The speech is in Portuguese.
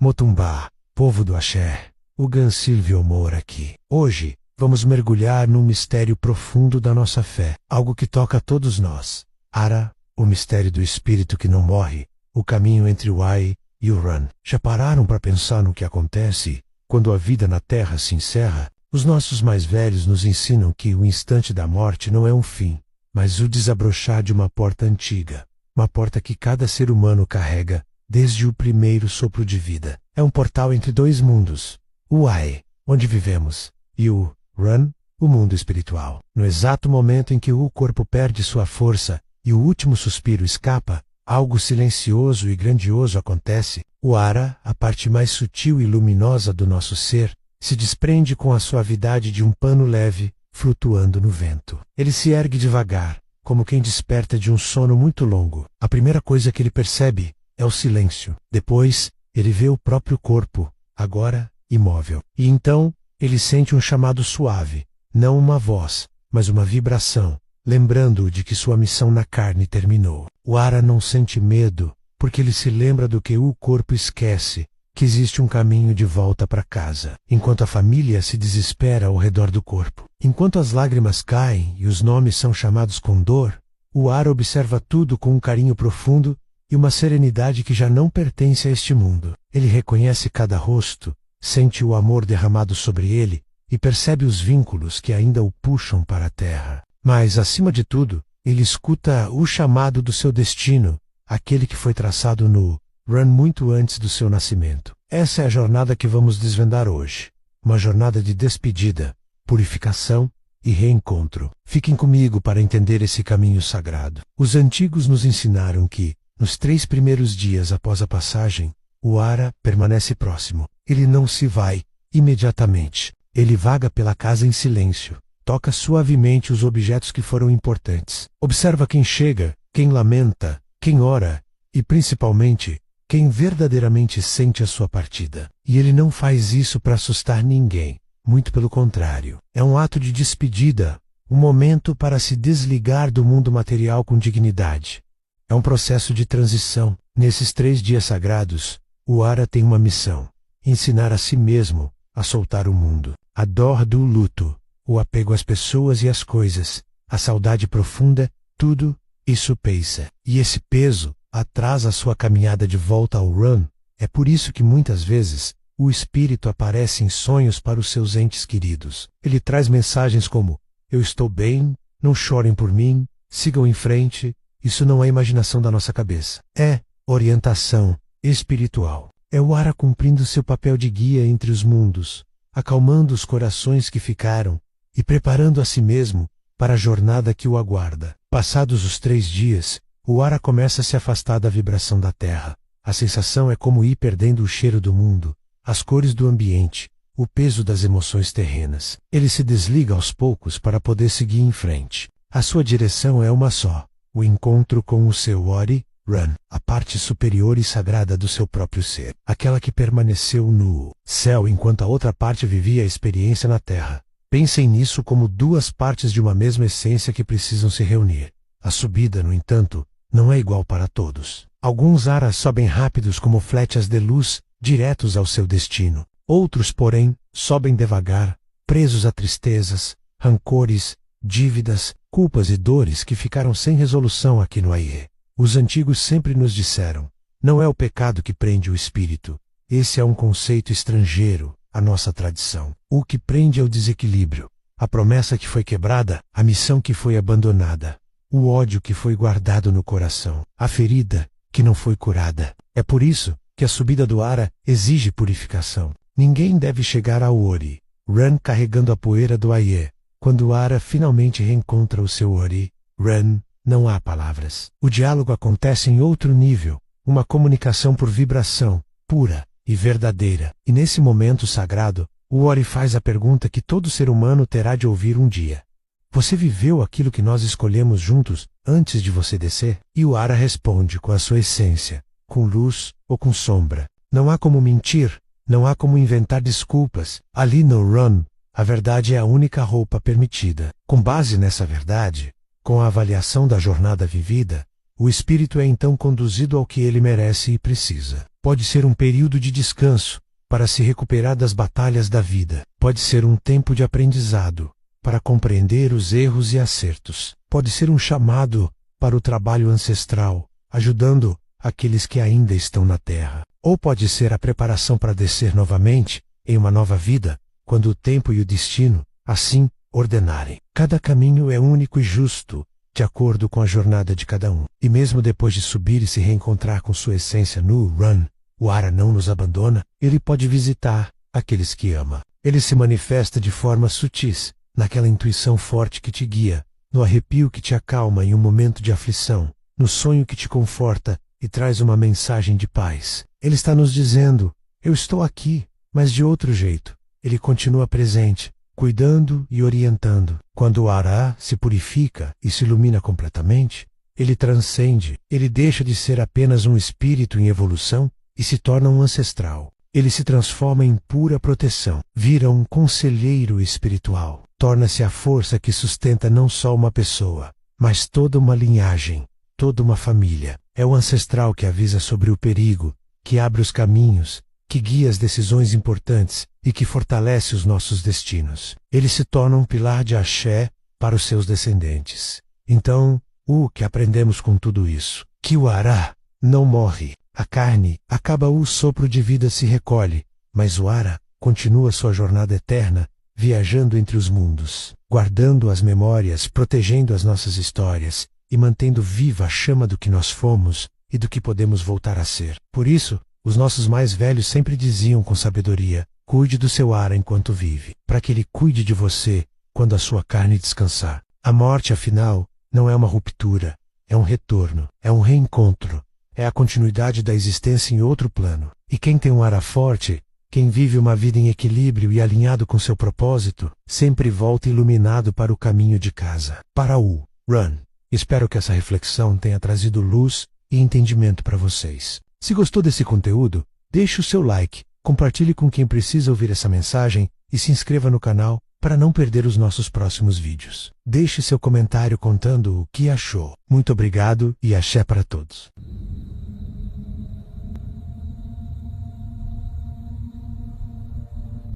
Motumbá, povo do Axé, Ugan Silvio Moura aqui. Hoje, vamos mergulhar num mistério profundo da nossa fé, algo que toca a todos nós. Ara, o mistério do espírito que não morre, o caminho entre o Ai e o Ran. Já pararam para pensar no que acontece quando a vida na Terra se encerra? Os nossos mais velhos nos ensinam que o instante da morte não é um fim, mas o desabrochar de uma porta antiga, uma porta que cada ser humano carrega desde o primeiro sopro de vida. É um portal entre dois mundos, o Ai, onde vivemos, e o Ran, o mundo espiritual. No exato momento em que o corpo perde sua força e o último suspiro escapa, algo silencioso e grandioso acontece. O Ara, a parte mais sutil e luminosa do nosso ser, se desprende com a suavidade de um pano leve, flutuando no vento. Ele se ergue devagar, como quem desperta de um sono muito longo. A primeira coisa que ele percebe é o silêncio. Depois, ele vê o próprio corpo, agora imóvel. E então, ele sente um chamado suave, não uma voz, mas uma vibração, lembrando-o de que sua missão na carne terminou. O Ara não sente medo, porque ele se lembra do que o corpo esquece, que existe um caminho de volta para casa, enquanto a família se desespera ao redor do corpo. Enquanto as lágrimas caem e os nomes são chamados com dor, o Ara observa tudo com um carinho profundo e uma serenidade que já não pertence a este mundo. Ele reconhece cada rosto, sente o amor derramado sobre ele e percebe os vínculos que ainda o puxam para a terra. Mas, acima de tudo, ele escuta o chamado do seu destino, aquele que foi traçado no Ran muito antes do seu nascimento. Essa é a jornada que vamos desvendar hoje. Uma jornada de despedida, purificação e reencontro. Fiquem comigo para entender esse caminho sagrado. Os antigos nos ensinaram que, nos 3 primeiros dias após a passagem, o Ara permanece próximo. Ele não se vai imediatamente. Ele vaga pela casa em silêncio. Toca suavemente os objetos que foram importantes. Observa quem chega, quem lamenta, quem ora e, principalmente, quem verdadeiramente sente a sua partida. E ele não faz isso para assustar ninguém. Muito pelo contrário. É um ato de despedida, um momento para se desligar do mundo material com dignidade. É um processo de transição. Nesses 3 dias sagrados, o Ara tem uma missão: ensinar a si mesmo a soltar o mundo. A dor do luto, o apego às pessoas e às coisas, a saudade profunda, tudo isso pesa. E esse peso atrasa a sua caminhada de volta ao Ran. É por isso que muitas vezes o espírito aparece em sonhos para os seus entes queridos. Ele traz mensagens como: eu estou bem, não chorem por mim, sigam em frente. Isso não é imaginação da nossa cabeça. É orientação espiritual. É o Ara cumprindo seu papel de guia entre os mundos, acalmando os corações que ficaram e preparando a si mesmo para a jornada que o aguarda. Passados os 3 dias, o Ara começa a se afastar da vibração da Terra. A sensação é como ir perdendo o cheiro do mundo, as cores do ambiente, o peso das emoções terrenas. Ele se desliga aos poucos para poder seguir em frente. A sua direção é uma só: o encontro com o seu Ori, Ran, a parte superior e sagrada do seu próprio ser, aquela que permaneceu no céu enquanto a outra parte vivia a experiência na Terra. Pensem nisso como 2 partes de uma mesma essência que precisam se reunir. A subida, no entanto, não é igual para todos. Alguns Aras sobem rápidos como flechas de luz, diretos ao seu destino. Outros, porém, sobem devagar, presos a tristezas, rancores, dívidas, culpas e dores que ficaram sem resolução aqui no Aie. Os antigos sempre nos disseram: não é o pecado que prende o espírito. Esse é um conceito estrangeiro à nossa tradição. O que prende é o desequilíbrio, a promessa que foi quebrada, a missão que foi abandonada, o ódio que foi guardado no coração, a ferida que não foi curada. É por isso que a subida do Ara exige purificação. Ninguém deve chegar ao Ori, Ran, carregando a poeira do Aie. Quando o Ara finalmente reencontra o seu Ori, Ran, não há palavras. O diálogo acontece em outro nível, uma comunicação por vibração, pura e verdadeira. E nesse momento sagrado, o Ori faz a pergunta que todo ser humano terá de ouvir um dia: você viveu aquilo que nós escolhemos juntos antes de você descer? E o Ara responde com a sua essência, com luz ou com sombra. Não há como mentir, não há como inventar desculpas. Ali no Ran, a verdade é a única roupa permitida. Com base nessa verdade, com a avaliação da jornada vivida, o espírito é então conduzido ao que ele merece e precisa. Pode ser um período de descanso, para se recuperar das batalhas da vida. Pode ser um tempo de aprendizado, para compreender os erros e acertos. Pode ser um chamado para o trabalho ancestral, ajudando aqueles que ainda estão na terra. Ou pode ser a preparação para descer novamente, em uma nova vida, quando o tempo e o destino assim ordenarem. Cada caminho é único e justo, de acordo com a jornada de cada um. E mesmo depois de subir e se reencontrar com sua essência no Run, o Ara não nos abandona. Ele pode visitar aqueles que ama. Ele se manifesta de formas sutis, naquela intuição forte que te guia, no arrepio que te acalma em um momento de aflição, no sonho que te conforta e traz uma mensagem de paz. Ele está nos dizendo: eu estou aqui, mas de outro jeito. Ele continua presente, cuidando e orientando. Quando o Ara se purifica e se ilumina completamente, ele transcende, ele deixa de ser apenas um espírito em evolução e se torna um ancestral. Ele se transforma em pura proteção, vira um conselheiro espiritual, torna-se a força que sustenta não só uma pessoa, mas toda uma linhagem, toda uma família. É o ancestral que avisa sobre o perigo, que abre os caminhos, que guia as decisões importantes e que fortalece os nossos destinos. Ele se torna um pilar de axé para os seus descendentes. Então, o que aprendemos com tudo isso? Que o Ara não morre. A carne acaba, o sopro de vida se recolhe, mas o Ara continua sua jornada eterna, viajando entre os mundos, guardando as memórias, protegendo as nossas histórias e mantendo viva a chama do que nós fomos e do que podemos voltar a ser. Por isso, os nossos mais velhos sempre diziam com sabedoria: cuide do seu Ara enquanto vive, para que ele cuide de você quando a sua carne descansar. A morte, afinal, não é uma ruptura, é um retorno, é um reencontro, é a continuidade da existência em outro plano. E quem tem um Ara forte, quem vive uma vida em equilíbrio e alinhado com seu propósito, sempre volta iluminado para o caminho de casa, para o Run. Espero que essa reflexão tenha trazido luz e entendimento para vocês. Se gostou desse conteúdo, deixe o seu like, compartilhe com quem precisa ouvir essa mensagem e se inscreva no canal para não perder os nossos próximos vídeos. Deixe seu comentário contando o que achou. Muito obrigado e axé para todos.